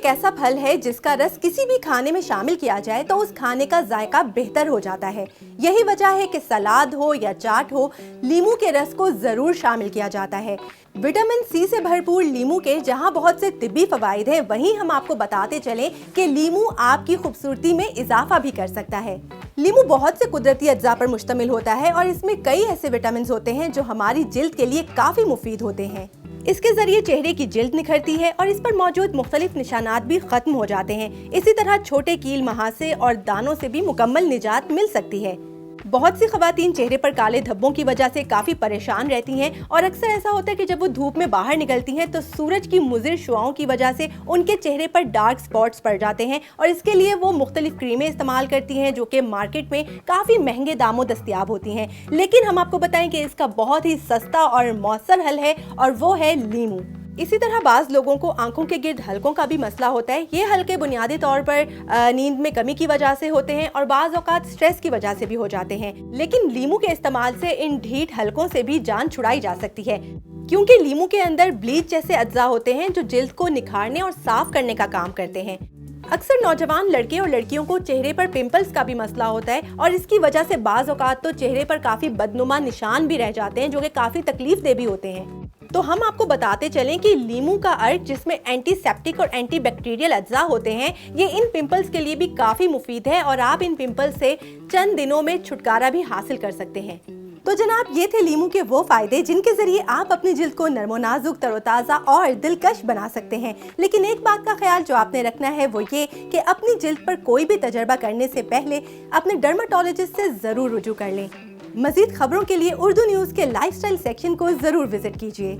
एक ऐसा फल है जिसका रस किसी भी खाने में शामिल किया जाए तो उस खाने का जायका बेहतर हो जाता है। यही वजह है कि सलाद हो या चाट हो, लीमू के रस को जरूर शामिल किया जाता है। विटामिन सी से भरपूर लीमू के जहां बहुत से तिब्बी फवाइद हैं, वहीं हम आपको बताते चलें कि लीमू आपकी खूबसूरती में इजाफा भी कर सकता है। लीमू बहुत से कुदरती अज्जा पर मुश्तमिल होता है और इसमें कई ऐसे विटामिन होते हैं जो हमारी जिल्द के लिए काफी मुफीद होते हैं। इसके जरिए चेहरे की जिल्द निखरती है और इस पर मौजूद मुख्तलिफ निशानात भी खत्म हो जाते हैं। इसी तरह छोटे कील, महासे और दानों से भी मुकम्मल निजात मिल सकती है। बहुत सी खवातीन चेहरे पर काले धब्बों की वजह से काफी परेशान रहती हैं और अक्सर ऐसा होता है कि जब वो धूप में बाहर निकलती हैं तो सूरज की मुज़िर शुआओं की वजह से उनके चेहरे पर डार्क स्पॉट्स पड़ जाते हैं और इसके लिए वो मुख्तलिफ क्रीमें इस्तेमाल करती हैं जो कि मार्केट में काफी महंगे दामों दस्तयाब होती हैं। लेकिन हम आपको बताएं कि इसका बहुत ही सस्ता और मौसर हल है और वो है लीमू। इसी तरह बाज़ लोगों को आंखों के गिर्द हलकों का भी मसला होता है। ये हल्के बुनियादी तौर पर नींद में कमी की वजह से होते हैं और बाज़ औक़ात स्ट्रेस की वजह से भी हो जाते हैं। लेकिन लीमू के इस्तेमाल से इन ढीठ हलकों से भी जान छुड़ाई जा सकती है, क्योंकि लीमू के अंदर ब्लीच जैसे अज्जा होते हैं जो जिल्द को निखारने और साफ करने का काम करते हैं। अक्सर नौजवान लड़के और लड़कियों को चेहरे पर पिंपल्स का भी मसला होता है और इसकी वजह से बाज़ औक़ात तो चेहरे पर काफ़ी बदनुमा निशान भी रह जाते हैं जो कि काफ़ी तकलीफदेह भी होते हैं। तो हम आपको बताते चलें कि लीमू का अर्क, जिसमें एंटीसेप्टिक और एंटीबैक्टीरियल अज्जा होते हैं, ये इन पिंपल्स के लिए भी काफ़ी मुफीद है और आप इन पिंपल्स से चंद दिनों में छुटकारा भी हासिल कर सकते हैं। तो जनाब, ये थे लीमू के वो फायदे जिनके जरिए आप अपनी जिल्द को नरमो नाजुक, तरोताज़ा और दिलकश बना सकते हैं। लेकिन एक बात का ख्याल जो आपने रखना है वो ये कि अपनी जिल्द पर कोई भी तजर्बा करने से पहले अपने डर्माटोलॉजिस्ट से ज़रूर रुजू कर लें। मज़ीद खबरों के लिए उर्दू न्यूज़ के लाइफस्टाइल सेक्शन को ज़रूर विजिट कीजिए।